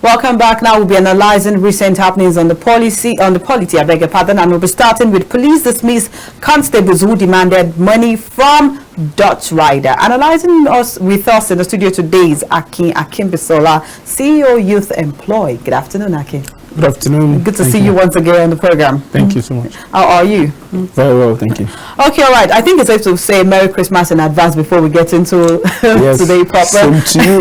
Welcome back. Now we'll be analysing recent happenings on the polity, I beg your pardon, and we'll be starting with police dismiss constables who demanded money from Dutch rider. Analysing with us in the studio today is Akinbisola, CEO Youth Employ. Good afternoon, Akin. Good afternoon. Good to see you once again on the program. Thank you so much. How are you? Very well, thank you. Okay, all right. I think it's safe to say Merry Christmas in advance before we get into today proper. Same to you.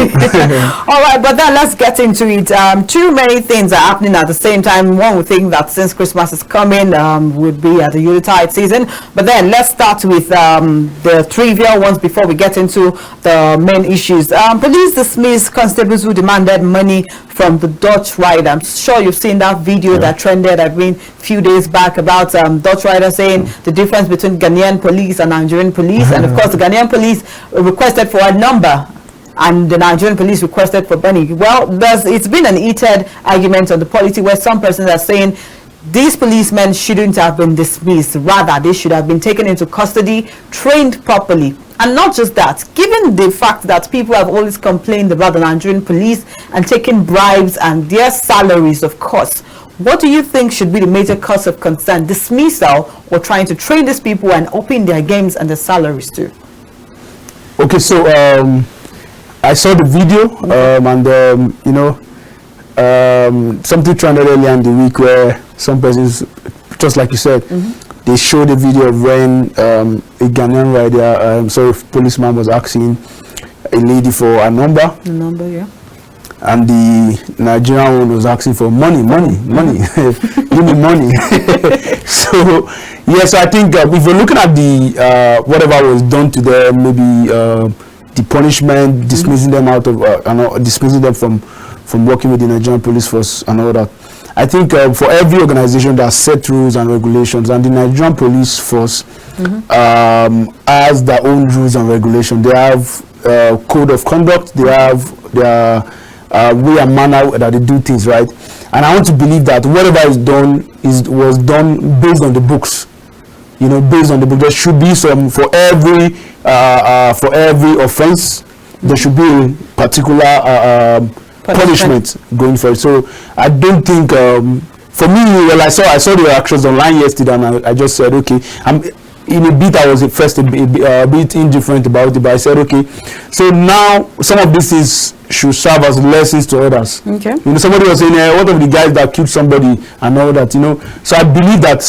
All right, but then let's get into it. Too many things are happening at the same time. One would think that since Christmas is coming, would be at the Yuletide season. But then let's start with the trivial ones before we get into the main issues. Police dismiss constables who demanded money from the Dutch rider. I'm sure you've seen that video that trended, I mean, a few days back about Dutch rider saying the difference between Ghanaian police and Nigerian police. And of course, the Ghanaian police requested for a number and the Nigerian police requested for money. Well, it's been an heated argument on the polity where some persons are saying these policemen shouldn't have been dismissed. Rather, they should have been taken into custody, trained properly. And not just that, given the fact that people have always complained about the Nigerian police and taking bribes and their salaries, of course, what do you think should be the major cause of concern? Dismissal or trying to train these people and open their games and their salaries too? Okay, so I saw the video and you know, something trended earlier in the week where some persons, just like you said, they showed a video of when a Ghanaian rider, policeman was asking a lady for a number. The number, yeah. And the Nigerian one was asking for money, give me money. So, yes, I think if you're looking at the whatever was done to them, maybe the punishment, dismissing them out of, dismissing them from working with the Nigerian police force and all that. I think for every organization that set rules and regulations, and the Nigerian police force has their own rules and regulations. They have code of conduct. They have their way and manner that they do things, right? And I want to believe that whatever is done was done based on the books. You know, based on the book. There should be some for every offense. There should be a particular punishment going for it. So I don't think for me, well, I saw the reactions online yesterday and I just said, okay, in a bit I was at first a bit indifferent about it, but I said, okay, so now some of these things should serve as lessons to others. Okay. You know, somebody was saying, what of the guys that killed somebody and all that, you know. So I believe that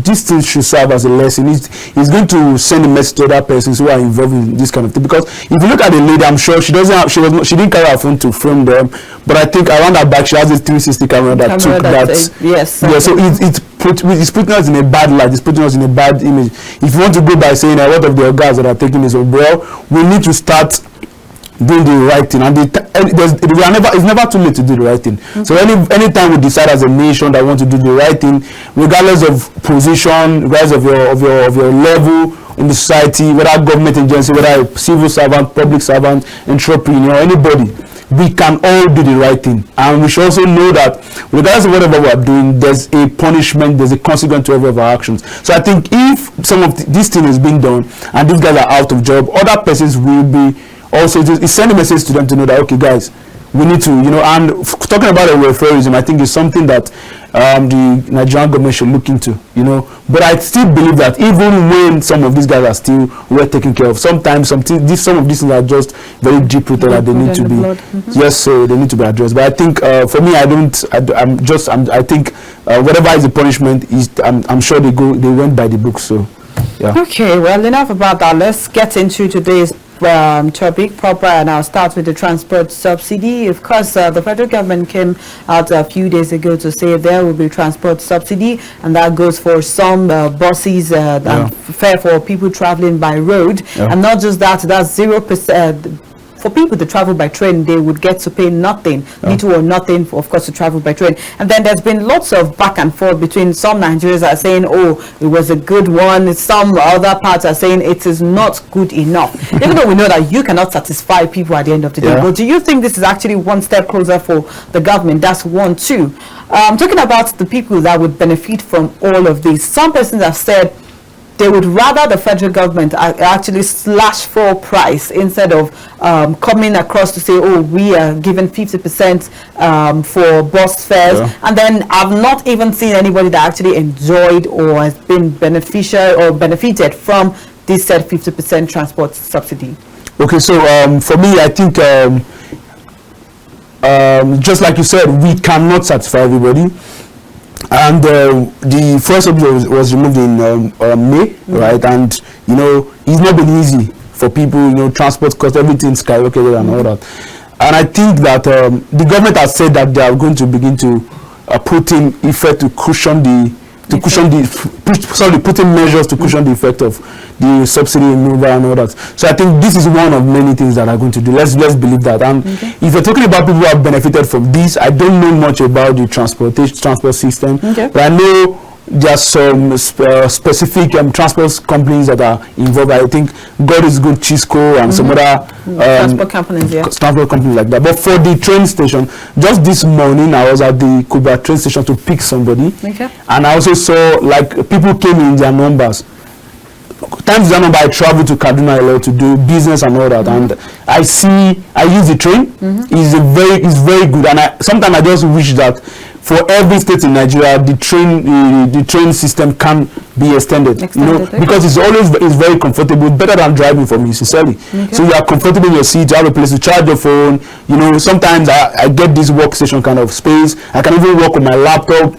these things should serve as a lesson. It's going to send a message to other persons who are involved in this kind of thing. Because if you look at the lady, I'm sure she didn't carry her phone to film them, but I think around her back she has a 360 camera that took that. Yes. Yeah. So it's putting us in a bad light. It's putting us in a bad image. If you want to go by saying what of the guys that are taking this, well, we need to start doing the right thing, and it's never too late to do the right thing. So anytime we decide as a nation that we want to do the right thing, regardless of position, regardless of your level in the society, whether government agency, whether a civil servant, public servant, entrepreneur, anybody, we can all do the right thing. And we should also know that regardless of whatever we are doing, there's a punishment, there's a consequence to every of our actions. So I think if some of this thing is being done and these guys are out of job, other persons will be also it's send a message to them to know that, okay guys, we need to, you know, and talking about welfareism, I think is something that the Nigerian government should look into, you know. But I still believe that even when some of these guys are still well taken care of, sometimes some of these things are just very deep rooted that they need to be yes, so they need to be addressed. But I think for me, I think whatever is the punishment is, I'm sure they went by the book. So yeah. Okay, well, enough about that. Let's get into today's topic proper, and I'll start with the transport subsidy. Of course, the federal government came out a few days ago to say there will be transport subsidy, and that goes for some buses and fare for people traveling by road, and not just that, that's 0%. For people to travel by train, they would get to pay nothing, little or nothing, for, of course, to travel by train. And then there's been lots of back and forth between some Nigerians are saying, oh, it was a good one. Some other parts are saying it is not good enough. Even though we know that you cannot satisfy people at the end of the day. But do you think this is actually one step closer for the government? That's one. Two, talking about the people that would benefit from all of this. Some persons have said they would rather the federal government actually slash full price instead of coming across to say, oh, we are giving 50% for bus fares. And then I've not even seen anybody that actually enjoyed or has been beneficial or benefited from this said 50% transport subsidy. Okay, so for me, I think just like you said, we cannot satisfy everybody. And the first subsidy was removed in May, right? And it's not been easy for people. Transport costs, everything skyrocketed and all that. And I think that the government has said that they are going to begin to put in effect to cushion putting measures to cushion the effect of the subsidy removal and all that. So I think this is one of many things that are going to do. Let's believe that. And if you're talking about people who have benefited from this, I don't know much about the transport system, but I know there are some specific transport companies that are involved. I think God is Good, Chisco, and some other transport companies, transport companies like that. But for the train station, just this morning I was at the Kuba train station to pick somebody, and I also saw like people came in their numbers. Times that number, I travel to Kaduna a lot to do business and all that, and I use the train. It's very good, and sometimes I just wish that for every state in Nigeria, the train system can be extended, because it's very comfortable, better than driving for me, sincerely. So you are comfortable in your seat, you have a place to charge your phone. Sometimes I get this workstation kind of space. I can even work on my laptop.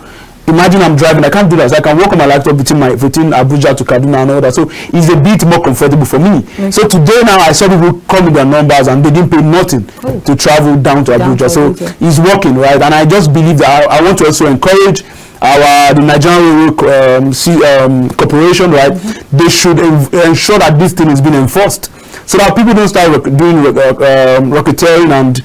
Imagine I'm driving, I can't do that. So I can work on my laptop between Abuja to Kaduna and all that. So it's a bit more comfortable for me. So today now I saw people come with their numbers and they didn't pay nothing to travel down to Abuja. So it's working, right? And I just believe that I want to also encourage the Nigerian Railway Corporation, right? They should ensure that this thing is being enforced, so that people don't start doing racketeering, and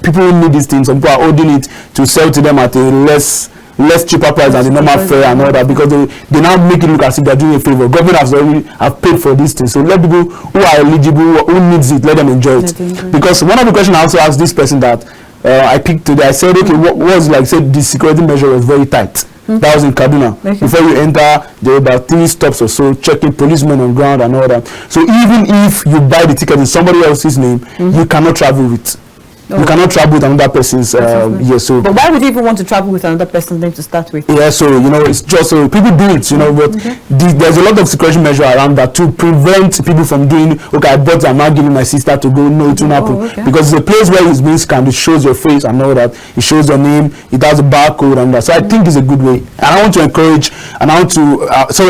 people who need these things, some people are holding it to sell to them at a less cheaper price than the normal fare and all that, because they now make it look as if they're doing a favor. Government has already paid for this thing, so let people who are eligible, who needs it, let them enjoy it. Because one of the questions I also asked this person that I picked today, I said, okay, what was like? Said the security measure was very tight. That was in Kaduna. Before you enter, there were about 3 stops or so, checking policemen on ground and all that. So even if you buy the ticket in somebody else's name, you cannot travel with. You cannot travel with another person's so. But why would you even want to travel with another person's name to start with? So it's just so people do it, but there's a lot of security measure around that to prevent people from doing, okay, I bought, I'm not giving my sister to go. No, it won't happen, because it's a place where it's being scanned. It shows your face and all that. It shows your name. It has a barcode and that. So I think it's a good way, and I want to encourage, and I want to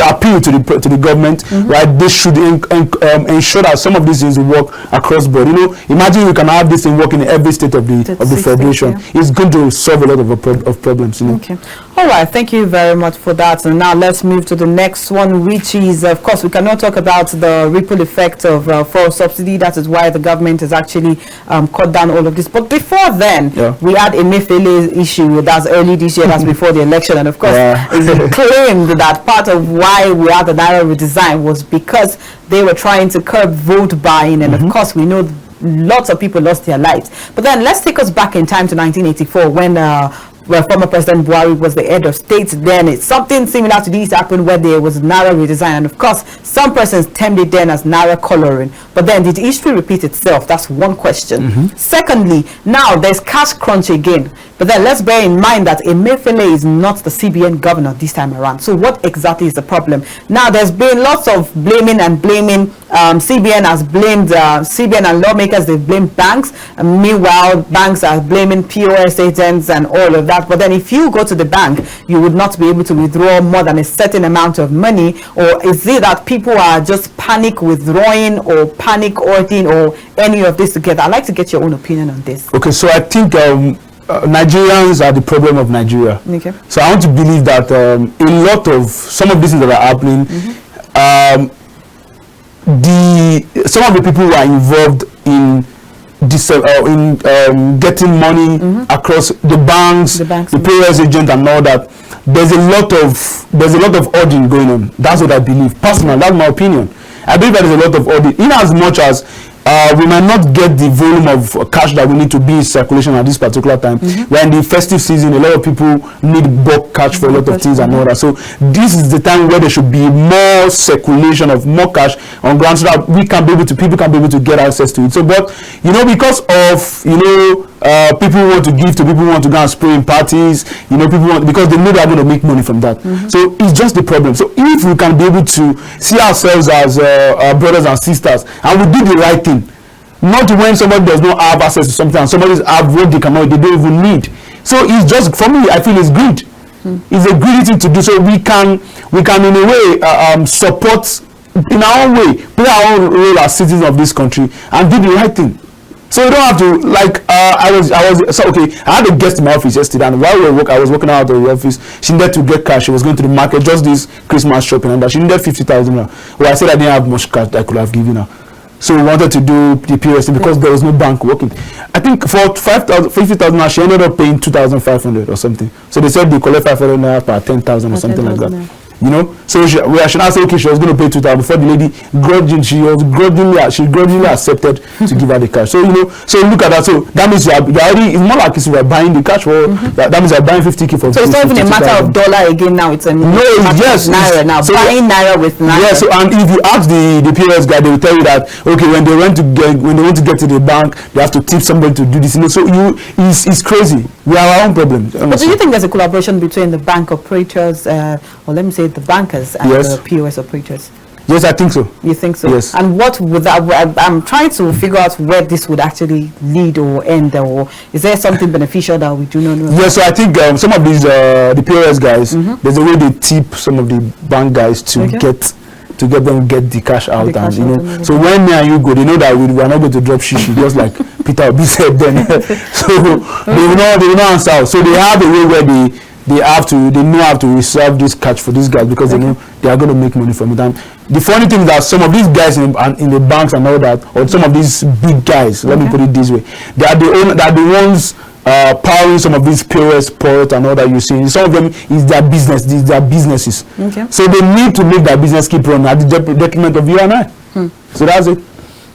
appeal to the government, right? They should ensure that some of these things will work across board. Imagine you can have this thing working in every state of the federation. It's going to solve a lot of problems. Okay. All right. Thank you very much for that. And now let's move to the next one, which is, of course, we cannot talk about the ripple effect of fuel subsidy. That is why the government has actually cut down all of this. But before then, we had a Emefiele issue. That's early this year. That's before the election. And of course, it's claimed that part of why we had the Naira redesign was because they were trying to curb vote buying. And of course, we know lots of people lost their lives. But then let's take us back in time to 1984 when former President Buhari was the head of state. Then something similar to this happened where there was Naira redesign, and of course some persons termed it then as Naira coloring. But then did history repeat itself? That's one question. Secondly, now there's cash crunch again. But then let's bear in mind that Emefiele is not the CBN governor this time around. So what exactly is the problem? Now there's been lots of blaming. CBN has blamed CBN and lawmakers. They've blamed banks. Meanwhile, banks are blaming POS agents and all of that. But then if you go to the bank, you would not be able to withdraw more than a certain amount of money. Or is it that people are just panic withdrawing or panic ordering or any of this together? I'd like to get your own opinion on this. Okay, so I think Nigerians are the problem of Nigeria. Okay. So I want to believe that some of these things that are happening, some of the people who are involved in getting money across the banks, the POS agent and all that, there's a lot of auditing going on. That's what I believe. Personally, that's my opinion. I believe there is a lot of audit, in as much as we might not get the volume of cash that we need to be in circulation at this particular time. We're in the festive season, a lot of people need bulk cash for a lot of things and all that. So this is the time where there should be more circulation of more cash on ground so that people can be able to get access to it. So, but because of people want to give to people who want to go and spray in parties, because they know they're going to make money from that. So it's just the problem. So if we can be able to see ourselves as brothers and sisters, and we do the right thing, not when somebody does not have access to something and somebody have what they don't even need. So it's just, for me, I feel it's greed. It's a greedy thing to do. So we can in a way support in our own way, play our own role as citizens of this country and do the right thing. So you don't have to, like, I had a guest in my office yesterday, and while I was working out of the office, she needed to get cash. She was going to the market, just this Christmas shopping, and she needed 50,000 now. Well, I said I didn't have much cash that I could have given her. So we wanted to do the POS because there was no bank working. I think for 50,000 now, she ended up paying 2,500 or something. So they said they collect 500 naira per 10,000 or something like that. So she now said, okay, she was going to pay 2,000 before the lady grudgingly accepted to give her the cash. So so look at that. So that means it's more like you are buying the cash for that means you are buying 50k for. So it's not even a matter of dollar again now. It's a naira now. So buying naira with naira. Yes. So, and if you ask the POS guy, they will tell you that okay, when they want to get to the bank, they have to tip somebody to do this. So it's crazy. We have our own problems. But do you think there's a collaboration between the bank operators, or let me say the bankers and the POS operators? Yes, I think so. You think so? Yes. And what would that? I'm trying to figure out where this would actually lead or end, or is there something beneficial that we do not know? Yes, so I think some of these the POS guys, there's a way they tip some of the bank guys to get the cash out, so when me and you go, they know that we are not going to drop shishi just like Peter Obi said then. So they will not answer out. So they have a way where they know how to reserve this cash for these guys because they know they are going to make money from it. And the funny thing is that some of these guys in the banks and all that, or some of these big guys, let me put it this way, they are the ones powering some of these POS ports and all that you see. Some of them is their business, their businesses. So they need to make their business keep running at the detriment of you and I. So that's it.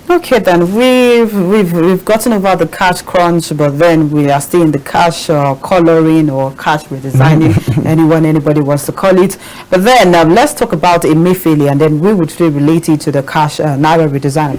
Okay, then we've gotten over the cash crunch, but then we are still in the cash coloring or cash redesigning, anybody wants to call it. But then let's talk about Emefiele, and then we would relate it to the cash naira redesign.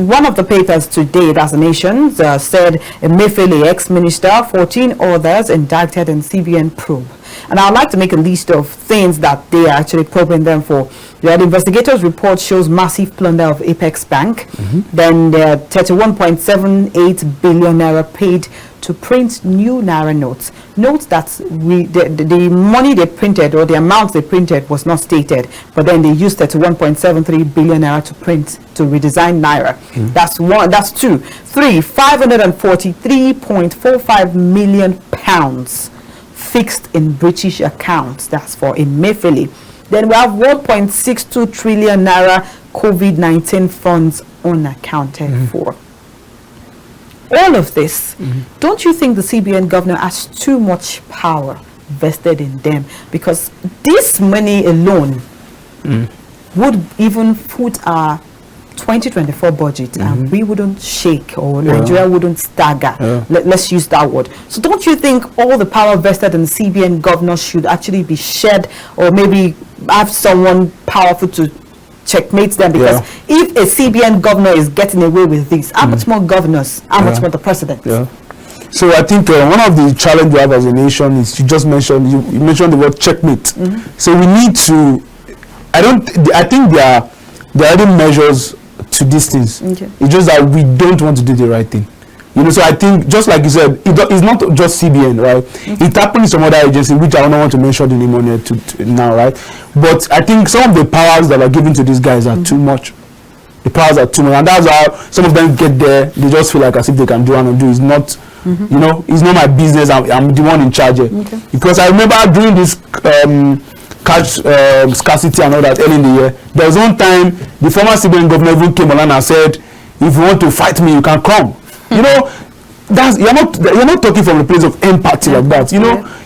One of the papers today, that's the Nation, said Emefiele, ex-minister, 14 others indicted in CBN probe. And I'd like to make a list of things that they are actually probing them for. The investigators' report shows massive plunder of Apex Bank. Then the 31.78 billion naira paid to print new naira notes. Note that the money they printed or the amount they printed was not stated, but then they used 31.73 billion naira to print, to redesign naira. That's one. That's two. Three, 543.45 million pounds fixed in British accounts. That's for Emefiele. Then we have 1.62 trillion naira COVID-19 funds unaccounted for. All of this, don't you think the CBN governor has too much power vested in them? Because this money alone would even put our 2024 budget and we wouldn't shake, or Nigeria wouldn't stagger. Let's use that word. So don't you think all the power vested in the CBN governor should actually be shared, or maybe have someone powerful to checkmate them? Because if a CBN governor is getting away with this, how much more governors, how much more the president? So I think one of the challenges we have as a nation is, you mentioned the word checkmate. So we need to, I think there are already measures to these things. It's just that we don't want to do the right thing. So I think, just like you said, it's not just CBN, right? It happened in some other agency, which I don't want to mention the name on it now, right? But I think some of the powers that are given to these guys are too much. The powers are too much, and that's how some of them get there. They just feel like as if they can do and undo. It's not, it's not my business. I'm the one in charge here. Because I remember during this cash scarcity and all that early in the year, there was one time the former CBN governor even came along and said, if you want to fight me, you can come. That's you're not talking from a place of empathy like that.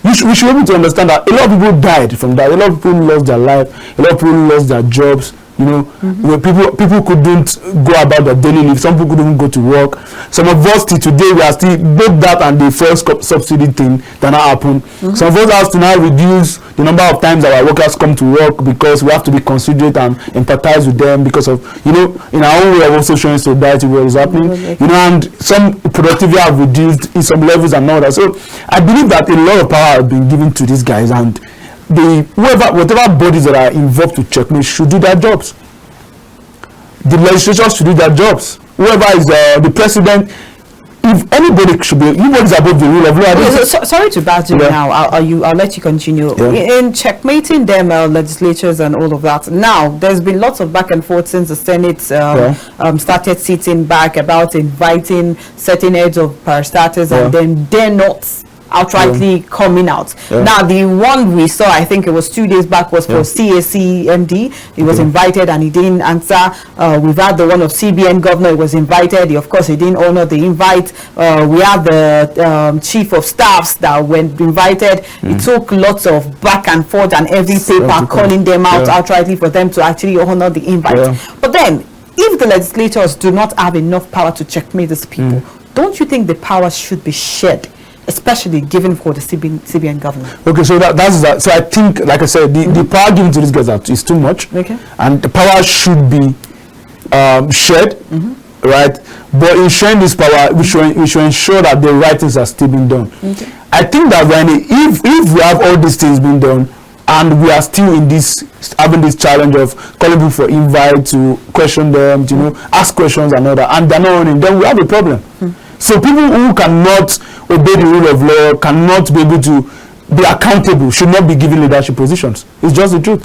We should be able to understand that a lot of people died from that. A lot of people lost their life. A lot of people lost their jobs. You know, where people couldn't go about their daily life. Some people couldn't go to work. Some of us till today, we are still both that and the first subsidy thing that now happened. Some of us have to now reduce the number of times our workers come to work because we have to be considerate and empathize with them because of, you know, in our own way of also showing solidarity what is happening. You know, and some productivity have reduced in some levels and all that. So I believe that a lot of power has been given to these guys, and whatever bodies that are involved to checkmate should do their jobs. The legislature should do their jobs. Whoever is the president, if anybody should be, nobody's above the rule of law. Sorry to battle now. I'll let you continue. In checkmating them legislatures and all of that. Now there's been lots of back and forth since the Senate started sitting back about inviting certain heads of parastatals, and then they're not outrightly coming out. Now the one we saw, I think it was 2 days back, was for CAC MD. He was invited and he didn't answer. We've had the one of CBN governor. He was invited. Of course, he didn't honor the invite. We had the chief of staffs that went invited. It took lots of back and forth and every paper calling them out outrightly for them to actually honor the invite. But then, if the legislators do not have enough power to checkmate these people, don't you think the power should be shared, especially given for the CBN government? Okay, so that's that. So I think, like I said, the power given to these guys is too much, and the power should be shared, right? But in sharing this power, we should ensure that the right things are still being done. I think that if we have all these things being done, and we are still in this, having this challenge of calling people for invite to question them, you know, ask questions and all that, and they're not owning, then we have a problem. So people who cannot obey the rule of law, cannot be able to be accountable, should not be given leadership positions. It's just the truth.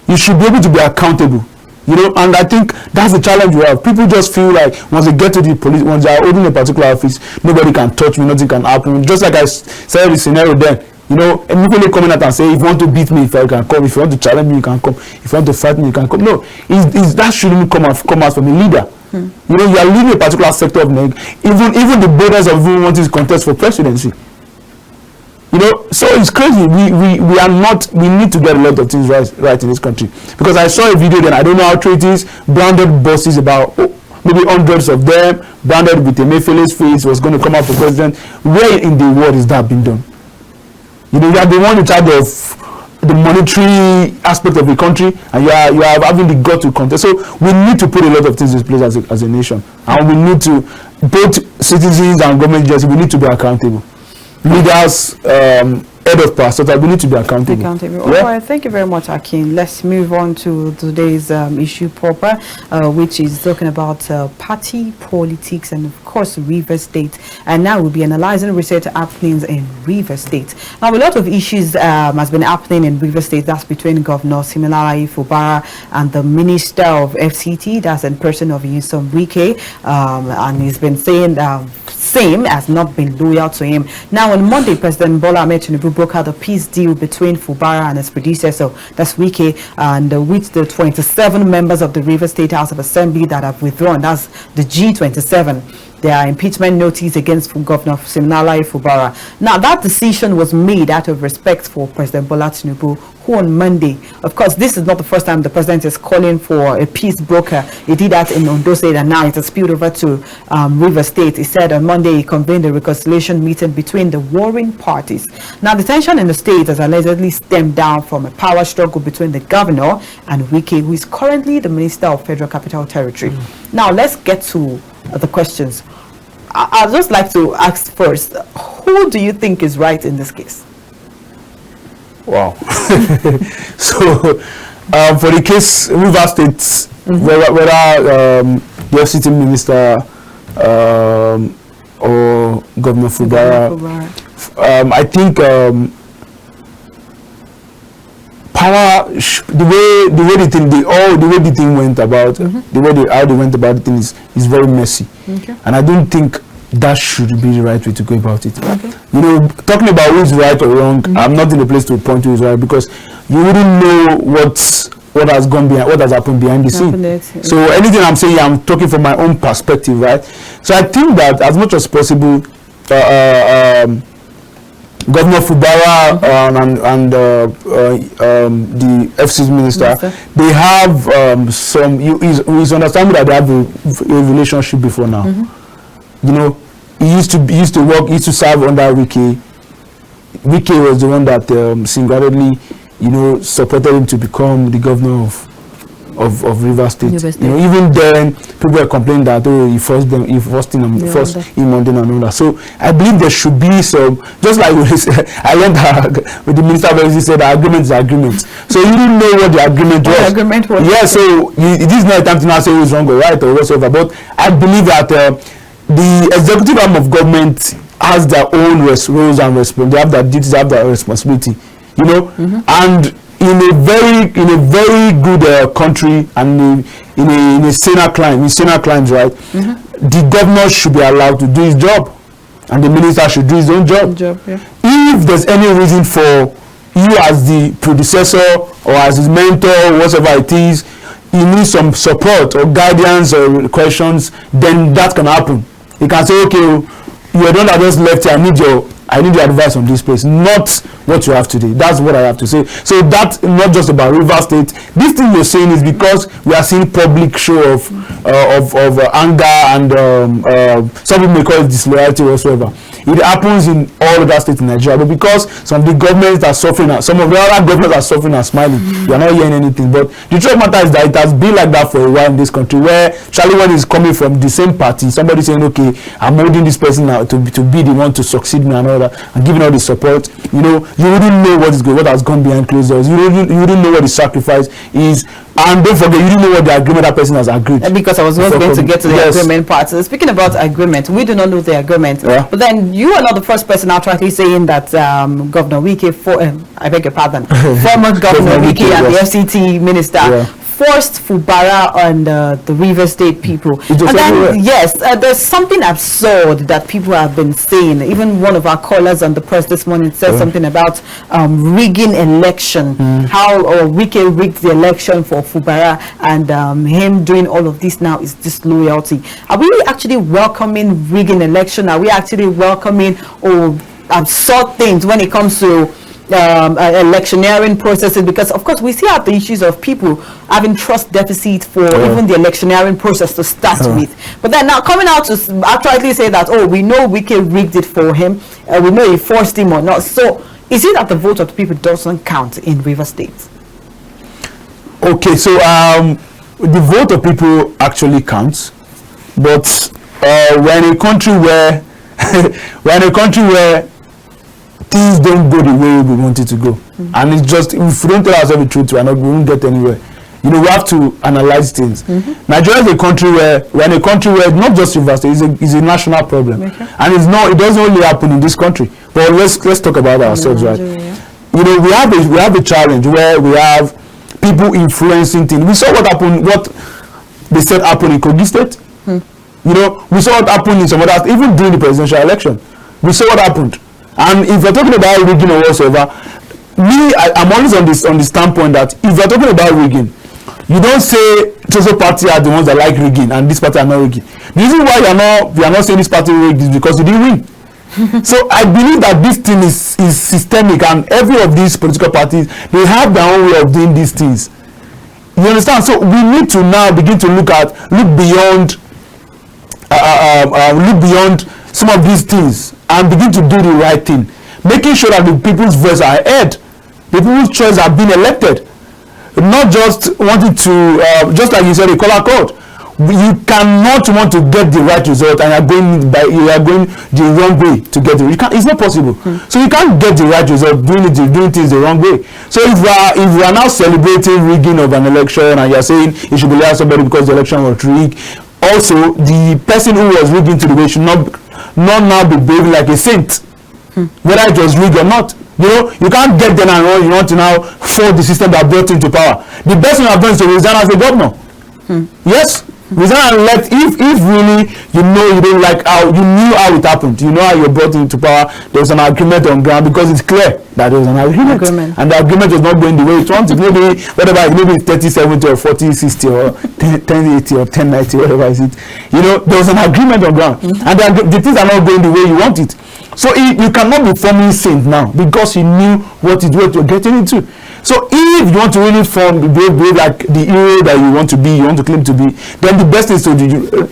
You should be able to be accountable, you know, and I think that's the challenge we have. People just feel like once they get to the police, once they are holding a particular office, nobody can touch me, nothing can happen. Just like I said the scenario then, you know, immediately coming out and say, if you want to beat me, if I can come, if you want to challenge me, you can come, if you want to fight me, you can come. No, that shouldn't come out from a leader. You know, you are leading a particular sector of NEG, even the borders of who wanting to contest for presidency. You know, so it's crazy. We are not, we need to get a lot of things right in this country. Because I saw a video then, I don't know how true it is, branded buses, about maybe hundreds of them, branded with a Mayfield's face, was going to come out for president. Where in the world is that being done? You know, you are the one in charge of the monetary aspect of the country, and you are having the gut to contest. So we need to put a lot of things in place as a nation, and we need to, both citizens and government agencies, we need to be accountable. Leaders, head of past, so that we need to be accountable. All right, thank you very much, Akin. Let's move on to today's issue proper, which is talking about party politics and, of course, Rivers State. And now we'll be analyzing recent happenings in Rivers State. Now, a lot of issues has been happening in Rivers State. That's between Governor Siminalayi Fubara and the Minister of FCT. That's in person of Nyesom Wike, and he's been saying same has not been loyal to him. Now, on Monday, President Bola Ahmed Tinubu broke out a peace deal between Fubara and his predecessor, that's Wike, and with the 27 members of the Rivers State House of Assembly that have withdrawn. That's the G27. Their impeachment notice against Governor Siminalayi Fubara. Now, that decision was made out of respect for President Bola Tinubu, who on Monday, of course, this is not the first time the president is calling for a peace broker. He did that in Ondo State, and now it has spilled over to Rivers State. He said on Monday he convened a reconciliation meeting between the warring parties. Now, the tension in the state has allegedly stemmed down from a power struggle between the governor and Wike, who is currently the Minister of Federal Capital Territory. Now, let's get to the questions. I'd just like to ask first, who do you think is right in this case? Wow. So, for the case Rivers State, whether the FCT minister or Governor Fubara, I think power, the way the thing went about, how they went about the thing is very messy, and I don't think that should be the right way to go about it. You know, talking about who is right or wrong, I'm not in a place to point to who is right, because you wouldn't know what has gone behind, what has happened behind the scene. So anything I'm saying, I'm talking from my own perspective, right? So I think that as much as possible, Governor Fubara and the FCC minister, they have some. It's understandable that they have a relationship before now. You know, he used to work. He used to serve under Wike. Wike was the one that single-handedly, you know, supported him to become the governor of Rivers State. You know, even then, people were complaining that he forced him on them and all that. So I believe there should be some, just like I learned with the minister of he said, agreement is agreement. So you didn't know what the agreement was. Agreement was. Yeah. So it is not a time to now say who's wrong or right or whatsoever. But I believe that the executive arm of government has their own roles and responsibilities. They have their duties, they have their responsibility. You know, and in a very good country and in a saner climate, right? The governor should be allowed to do his job, and the minister should do his own job. If there's any reason for you as the predecessor or as his mentor, whatever it is, he needs some support or guidance or questions, then that can happen. He can say, okay, you're the one that just left here, I need your advice on this place, not what you have today. That's what I have to say. So that's not just about Rivers State. This thing you're saying is because we are seeing public show of anger and some people may call it disloyalty whatsoever. It happens in all other states in Nigeria, but because some of the governments are suffering, some of the other governments are suffering and smiling, you are not hearing anything. But the truth of the matter is that it has been like that for a while in this country, where Charlie one is coming from the same party, somebody saying, okay, I'm holding this person now to be the one to succeed me and all that, and giving all the support. You know, you wouldn't know what has gone behind closed doors. You wouldn't know what the sacrifice is. And don't forget, you didn't know what the agreement that person has agreed. Because I was going to get to the agreement part. So speaking about agreement, we do not know the agreement. But then you are not the first person outrightly saying that Governor Wike, I beg your pardon, former Governor Wike and the FCT minister forced Fubara on the Rivers State people. And then, there's something absurd that people have been saying. Even one of our callers on the press this morning said something about rigging election, how Wike rigged the election for Fubara, and him doing all of this now is disloyalty. Are we actually welcoming rigging election? Are we actually welcoming absurd things when it comes to electioneering processes? Because of course we see out the issues of people having trust deficit for even the electioneering process to start with, but then now coming out to outrightly say that, we know Wike rigged it for him, we know he forced him or not. So is it that the vote of the people doesn't count in Rivers State? Okay, so the vote of people actually counts, but we're in a country where things don't go the way we want it to go, and it's just, if we don't tell ourselves the truth, we won't get anywhere. You know, we have to analyze things. Nigeria is a country where we're in a country where not just Rivers State is a national problem, and it doesn't only happen in this country. But let's talk about ourselves, right? You know, we have a challenge where we have people influencing things. We saw what they said happened in Kogi State. You know, we saw what happened in some other, even during the presidential election. We saw what happened. And if you're talking about rigging or whatsoever, I'm always on the standpoint that if you're talking about rigging, you don't say social party are the ones that like rigging and this party are not rigging. The reason why you're not saying this party rigged is because you didn't win. So I believe that this thing is systemic, and every of these political parties, they have their own way of doing these things. You understand? So we need to now begin to look beyond some of these things and begin to do the right thing, making sure that the people's voice are heard, the people's choice are being elected, not just wanting to, just like you said, a color code. You cannot want to get the right result and you are going the wrong way to get it. It's not possible. So you can't get the right result doing things the wrong way. So if we are now celebrating rigging of an election and you are saying you should believe somebody because the election was rigged, also the person who was rigged into the way should not now be behaving like a saint, whether it was rigged or not. You know, you can't get there and you want to now fault the system that brought him to power. The best thing I've done is to resign as a governor. Yes, resign and let, if really you know you don't like how, you knew how it happened, you know how you brought him to power, there was an agreement on ground, because it's clear that there was an agreement. And the agreement was not going the way it wanted. Maybe it's 30-70 or 40-60 or 10-80 or 10-90, whatever is it. You know, there was an agreement on ground, and the things are not going the way you want it. So you cannot be forming saint now because you knew what you're getting into. So if you want to really behave like the hero that you want to claim to be, then the best is to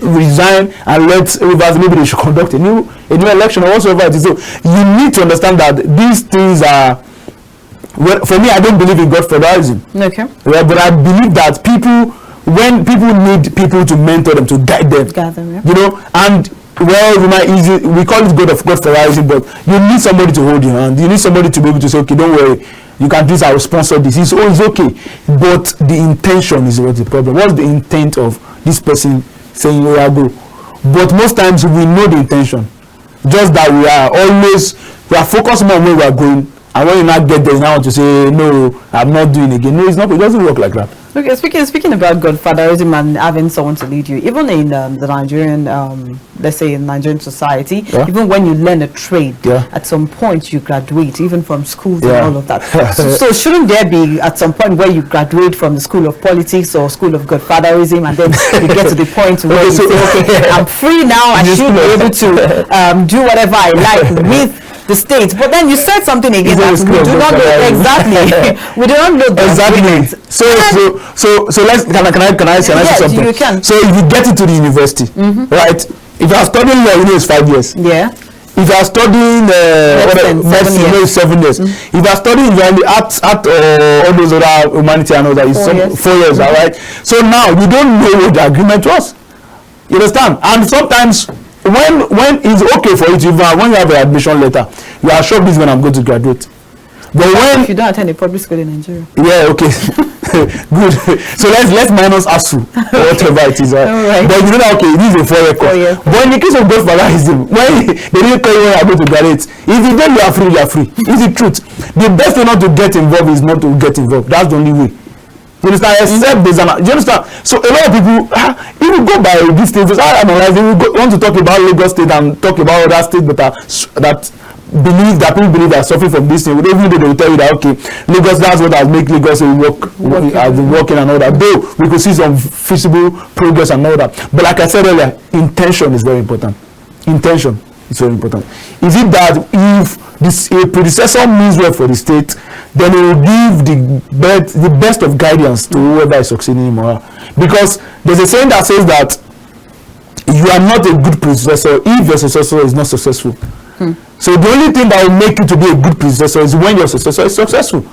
resign and let Rivers, maybe they should conduct a new election or whatsoever it is. So you need to understand that these things are, well, for me, I don't believe in godfatherism. Okay. Yeah, but I believe that when people need people to mentor them, to guide them, Yeah. you know, and well, we call it godfatherism, but you need somebody to hold your hand. You need somebody to be able to say, okay, don't worry, you can do this, I will sponsor this. It's always okay. But the intention is what's the problem. What's the intent of this person saying, oh, I go? But most times we know the intention. Just that we are focused more on where we are going. And when you not get there, you now want to say, no, I'm not doing it again. No, it's not. It doesn't work like that. Okay, speaking about godfatherism and having someone to lead you, even in the Nigerian, let's say in Nigerian society, even when you learn a trade, at some point you graduate, even from schools and all of that. So shouldn't there be at some point where you graduate from the school of politics or school of godfatherism, and then you get to the point where you say, okay, I'm free now, I should be able to do whatever I like with the state. But then you said something again that we do not know exactly. We do not know exactly. So let's can I say something? You can. So if you get into the university, right? If you are studying law, you know it's 5 years. Yeah. If you are studying medicine, you know it's 7 years. If you are studying art all those other humanity and all that, it's 4 years, all right? So now you don't know what the agreement was. You understand? And sometimes when it's okay for you to even when you have an admission letter, you are sure this is when I'm going to graduate. But when if you don't attend a public school in Nigeria, okay, good. So let's minus ASU or whatever it is, right? Right. But you know that okay, this is a 4-year course. But in the case of godfatherism, when they didn't tell you when you're going to graduate, if you tell you are free. It's the truth. The best way not to get involved is not to get involved. That's the only way. You understand? Except there's you understand? So a lot of people, if you go by these things, I analyze, if you want to talk about Lagos State and talk about other states that people believe are suffering from this thing, every day they will tell you that okay, Lagos, that's what has made Lagos working and all that. Though we could see some visible progress and all that. But like I said earlier, intention is very important. Intention is very important. Is it that if a predecessor means well for the state, then it will give the best of guidance to whoever is succeeding him or her? Because there's a saying that says that you are not a good predecessor if your successor is not successful. So the only thing that will make you to be a good predecessor is when your successor is successful.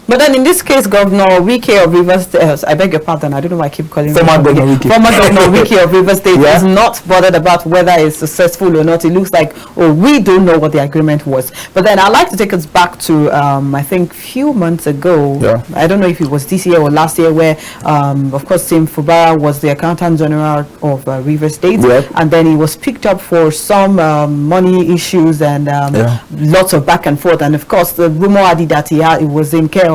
But then in this case, Governor Wike of Rivers State, I beg your pardon, I don't know why I keep calling him Former Governor Wike of Rivers State is not bothered about whether it's successful or not. It looks like, we don't know what the agreement was. But then I'd like to take us back to, I think, a few months ago. I don't know if it was this year or last year, where, of course, Tim Fubara was the Accountant General of Rivers State. And then he was picked up for some money issues and lots of back and forth. And, of course, the rumor had it that he was in care of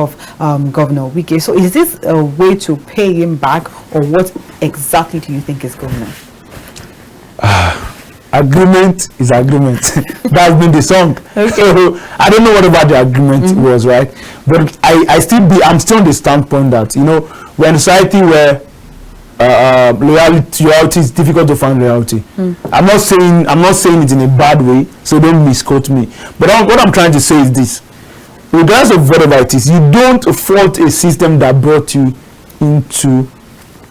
Governor Wike. So is this a way to pay him back, or what exactly do you think is going on? Agreement is agreement. That's been the song. So I don't know what about the agreement was, right? But I'm still on the standpoint that, you know, we're in a society where loyalty is difficult to find loyalty. I'm not saying it in a bad way, so don't misquote me. But what I'm trying to say is this: regardless of whatever it is, you don't fault a system that brought you into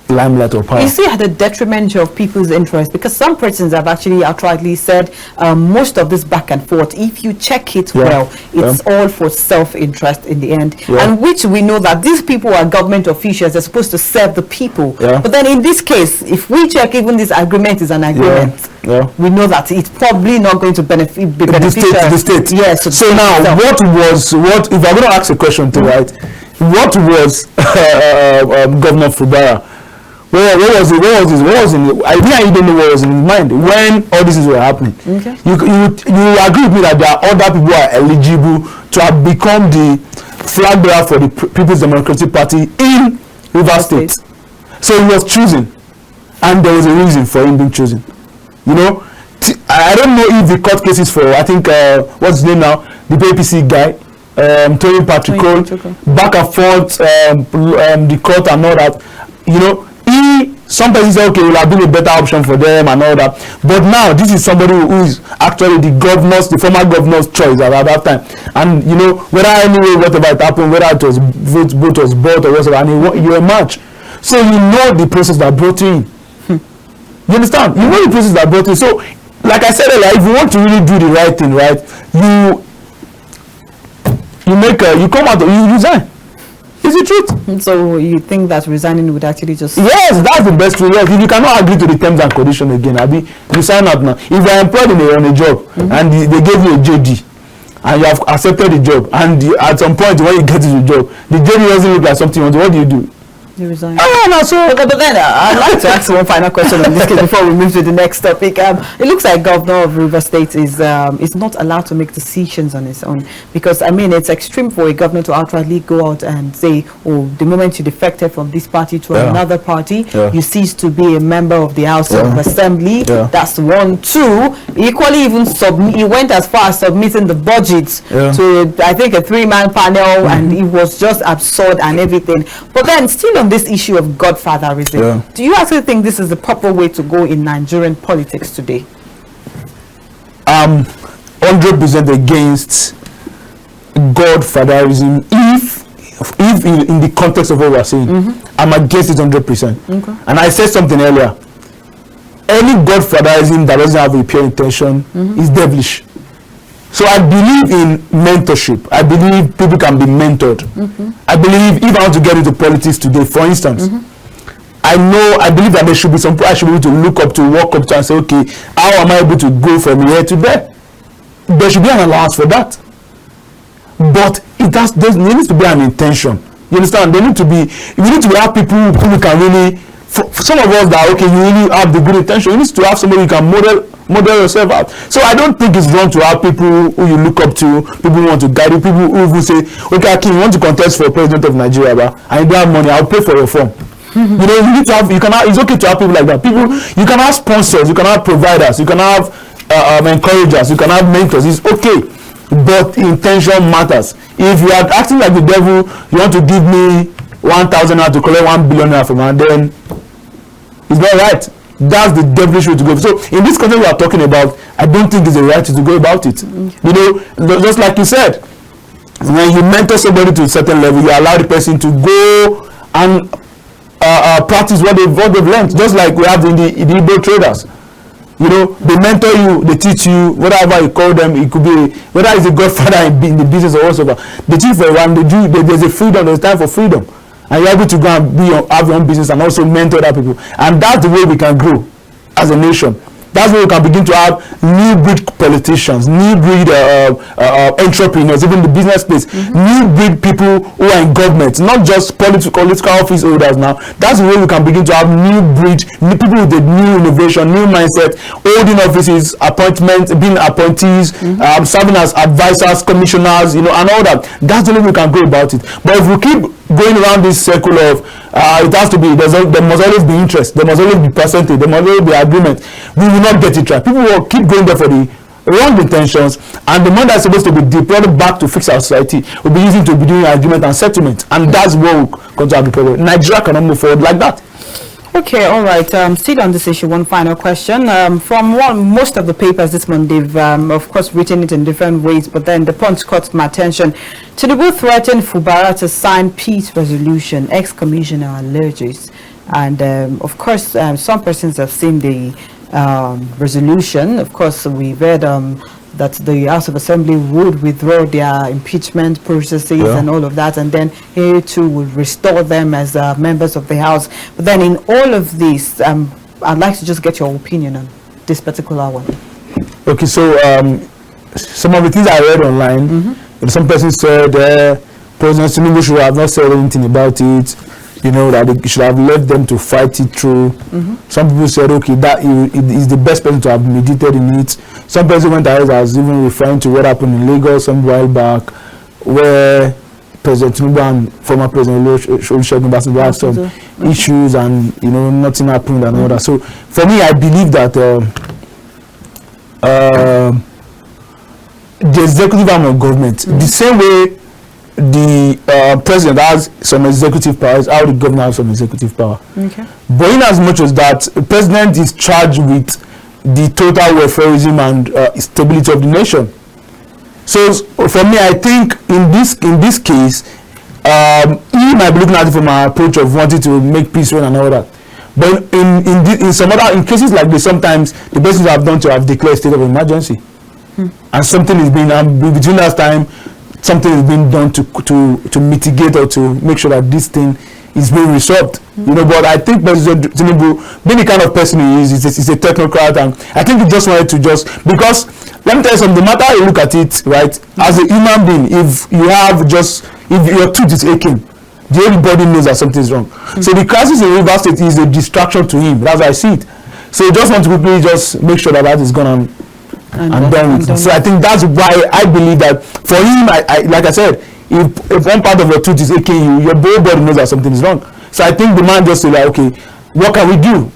limelight or power. You see, at the detriment of people's interest, because some persons have actually outrightly said most of this back and forth, if you check it well, it's all for self-interest in the end, and which we know that these people are government officials, they're supposed to serve the people. But then in this case, if we check, even this agreement is an agreement, we know that it's probably not going to be beneficial the state. Yes. So now, what if I'm going to ask a question to what was Governor Fubara? What was in I didn't even know what was in his mind when all these things were happening. You agree with me that there are other people who are eligible to have become the flag bearer for the People's Democratic Party in Rivers State. So he was chosen, and there was a reason for him being chosen. You know, I don't know if the court cases for, I think, what's his name now, the APC guy, Tony Patrick Cole, back and forth, the court and all that, you know, he Some persons say, okay, it will have been a better option for them and all that. But now, this is somebody who is actually the former governor's choice at that time. And, you know, whether anyway, whatever it happened, whether it was vote was bought or whatever, and you emerge. So you know the process that brought you in. You understand? You know the process that brought you in. So, like I said earlier, if you want to really do the right thing, right, you come out, you resign. Is the truth. So you think that resigning would actually just... Yes, that's the best way. Yes, if you cannot agree to the terms and conditions again, you sign out now. If you are employed on a job and they gave you a JD and you have accepted the job, and at some point when you get to the job, the JD doesn't look like something you want, what do? You resign. No, so but then I'd like to ask one final question on this case before we move to the next topic. It looks like Governor of Rivers State is not allowed to make decisions on his own, because I mean it's extreme for a governor to outrightly go out and say, oh, the moment you defected from this party to another party, you cease to be a member of the House of Assembly. That's 1. 2, equally even he went as far as submitting the budget to I think a 3-man panel, and it was just absurd and everything. But then still on this issue of godfatherism, do you actually think this is the proper way to go in Nigerian politics today? 100% against godfatherism if in the context of what we're saying. I'm against it 100%. And I said something earlier. Any godfatherism that doesn't have a pure intention is devilish. So I believe in mentorship. I believe people can be mentored. I believe if I want to get into politics today, for instance, I believe that there should be some people I should be able to look up to, walk up to and say, okay, how am I able to go from here to there? There should be an allowance for that. But there needs to be an intention. You understand? We need to have people who can really, for some of us that, okay, you really have the good intention, you need to have somebody who can model yourself out. So I don't think it's wrong to have people who you look up to, people who want to guide you, people who say, okay, Akin, you want to contest for president of Nigeria, and you don't have money, I'll pay for your form. You know, it's okay to have people like that. You can have sponsors, you can have providers, you can have encouragers, you can have mentors. It's okay, but intention matters. If you are acting like the devil, you want to give me 1,000 naira to collect 1 billion naira from me, and then it's not right. That's the devilish way to go. So in this context we are talking about, I don't think it's the right way to go about it. You know, just like you said, when you mentor somebody to a certain level, you allow the person to go and practice what they've learned. Just like we have in the Igbo traders. You know, they mentor you, they teach you, whatever you call them. It could be whether it's a godfather in the business or whatever. They teach for a while. There's a freedom. There's time for freedom. And you're able to go and have your own business and also mentor other people. And that's the way we can grow as a nation. That's where we can begin to have new breed politicians, new breed entrepreneurs, even the business space, new breed people who are in government, not just political office holders now. That's the way we can begin to have new breed, new people with a new innovation, new mindset, holding offices, appointments, being appointees, serving as advisors, commissioners, you know, and all that. That's the way we can go about it. But if we keep going around this circle of it has to be, there must always be interest, there must always be percentage, there must always be agreement, we will not get it right. People will keep going there for the wrong intentions, and the money that's supposed to be deployed back to fix our society will be used to be doing agreement and settlement, and that's what will come to have the problem. Nigeria cannot move forward like that. Okay, all right. Still on this issue, one final question. From most of the papers this month, they've of course written it in different ways, but then the Punch caught my attention. Tinubu threatened Fubara to sign peace resolution, ex-commissioner alleges. And of course, some persons have seen the resolution. Of course, we read that the House of Assembly would withdraw their impeachment processes and all of that, and then he too would restore them as members of the House. But then in all of this, I'd like to just get your opinion on this particular one. Okay, so some of the things I read online, some persons said President Tinubu should have not said anything about it. You know, that they should have left them to fight it through. Some people said, okay, that is the best person to have mediated in it. Some person went ahead as even referring to what happened in Lagos some while back, where President Tinubu and former President Olusegun Obasanjo had some issues, and you know, nothing happened and all that. So for me, I believe that the executive arm of government, the same way the president has some executive powers, how the governor has some executive power. Okay. But in as much as that, the president is charged with the total welfareism and stability of the nation. So for me, I think in this case, he might be looking at it from an approach of wanting to make peace reign and all that. But in some other cases like this, sometimes the best thing they have done to have declared state of emergency, and something is being between that time, something is being done to mitigate or to make sure that this thing is being resolved. You know, but I think President Tinubu, being the kind of person he is, he's a technocrat, and I think he just wanted to because let me tell you something. No matter how you look at it, right, as a human being, if your tooth is aching, everybody knows that something is wrong. So the crisis in Rivers State is a distraction to him. That's how I see it. So he just want to quickly just make sure that is gone and done with it. So I think that's why I believe that for him, I like I said, if one part of your tooth is aching, your whole body knows that something is wrong. So I think the man just said, like, okay, what can we do?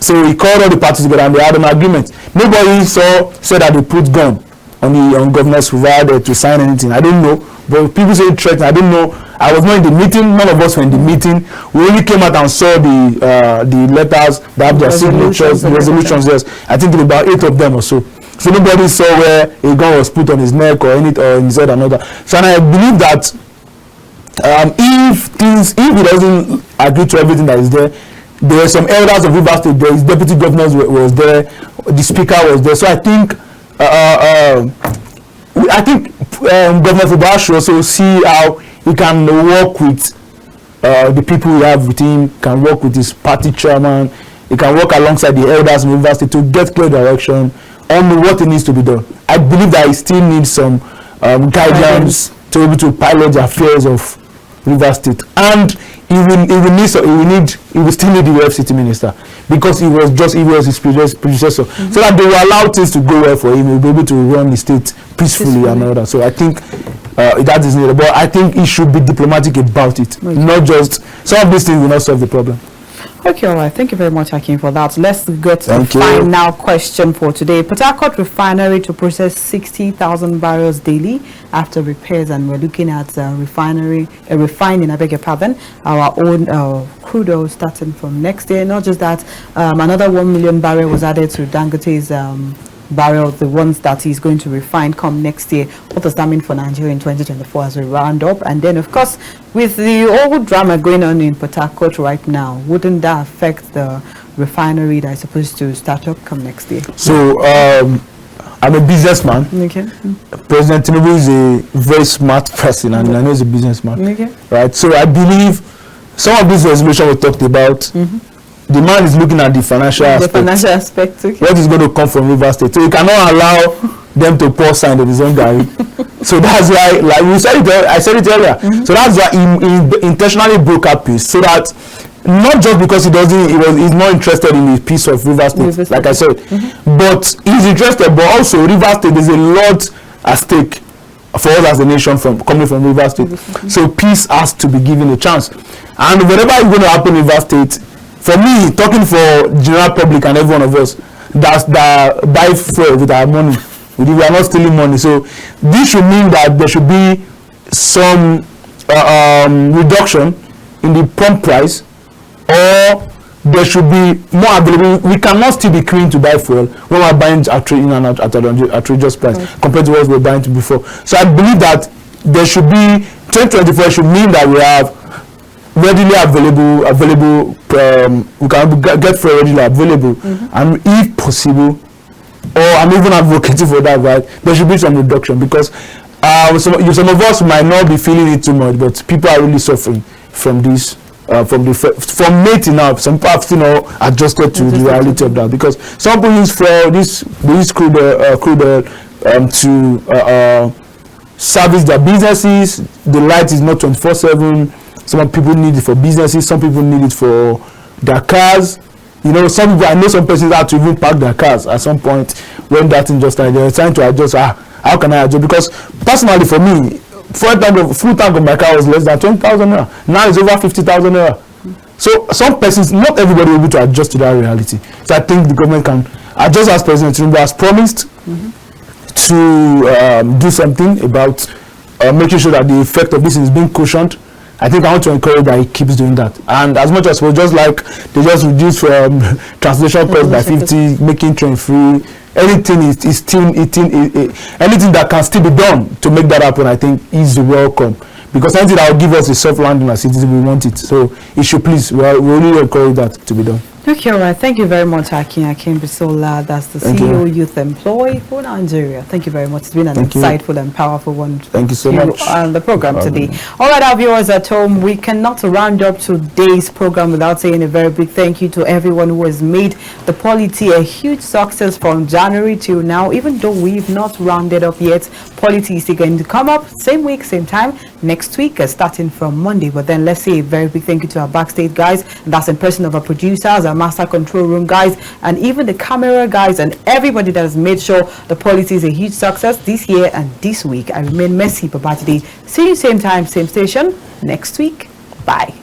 So he called all the parties together and they had an agreement. Nobody said that they put gun on Governor's Rivard to sign anything. I didn't know. But people say threat. I didn't know. I was not in the meeting. None of us were in the meeting. We only came out and saw the letters that have their signatures, the resolutions. Yes, I think about 8 of them or so. So nobody saw where a gun was put on his neck or in his head or another. So and I believe that if he doesn't agree to everything that is there were some elders of Rivers State there. His deputy governor was there. The speaker was there. So I think Governor Fubara should also see how he can work with the people we have with him, can work with his party chairman, he can work alongside the elders in Rivers State to get clear direction on what it needs to be done. I believe that he still needs some guidelines to be able to pilot the affairs of Rivers State, and he will still need the FCT minister, because he was his predecessor, so that they will allow things to go well for him. He will be able to run the state peacefully and all that. So I think that is needed, but I think he should be diplomatic about it, not just some of these things will not solve the problem. Okay, all right. Thank you very much, Akin, for that. Let's get to the final question for today. Port Harcourt refinery to process 60,000 barrels daily after repairs, and we're looking at refining, I beg your pardon, our own crude oil starting from next year. Not just that, another 1 million barrel was added to Dangote's barrel, the ones that he's going to refine come next year. What does that mean for Nigeria in 2024 as we round up? And then, of course, with the whole drama going on in Port Harcourt right now, wouldn't that affect the refinery that is supposed to start up come next year? So I'm a businessman. Okay. President Tinubu is a very smart person, and I know he's a businessman. Okay. Right. So I believe some of these resolutions we talked about, the man is looking at the financial aspect. Okay. What is going to come from Rivers State? So you cannot allow them to pour sand in his own garden. So that's why, like we said it, I said it earlier. So that's why he intentionally broke up peace, so that not just because he's not interested in the peace of Rivers State, like I said, but he's interested. But also Rivers State, there's a lot at stake for us as a nation coming from Rivers State. So peace has to be given a chance, and whatever is going to happen in Rivers State. For me, talking for general public and every one of us that buy fuel with our money, we are not stealing money. So this should mean that there should be some reduction in the pump price, or there should be more available. We cannot still be queuing to buy fuel when we are buying at an outrageous price compared to what we were buying to before. So I believe that there should be 2024 should mean that we have readily available we can get fuel readily available, and if possible, or I'm even advocating for that, right, there should be some reduction, because some of us might not be feeling it too much, but people are really suffering from this, from May now. Some people have still not adjusted to the reality of that, because some people use fuel, this crude oil to service their businesses. The light is not 24/7. Some people need it for businesses, some people need it for their cars. You know, I know some persons have to even park their cars at some point when that thing just started. They're trying to adjust. How can I adjust? Because personally, for me, full tank of my car was less than 20,000 naira. Now it's over 50,000 naira. So some persons, not everybody will be able to adjust to that reality. So I think the government can adjust, as President Tinubu has promised, to do something about making sure that the effect of this is being cushioned. I think I want to encourage that he keeps doing that. And as much as we just like, they just reduce translation cost by 50, making train free, anything is still anything that can still be done to make that happen, I think is welcome. Because anything that will give us a soft landing as citizens, we want it. So it should please, we really encourage that to be done. Okay, all right. Thank you very much, Akin Akinbisola. That's the CEO Youth Employee for Nigeria. Thank you very much. It's been an insightful and powerful one. Thank you so much on the program today. All right, our viewers at home, we cannot round up today's program without saying a very big thank you to everyone who has made the POLITY a huge success from January till now. Even though we've not rounded up yet, POLITY is still going to come up same week, same time next week, starting from Monday. But then let's say a very big thank you to our backstage guys, and that's in person of our producers, our master control room guys, and even the camera guys, and everybody that has made sure the POLITY is a huge success this year and this week. I remain Mercy Babajide. See you same time, same station next week. Bye.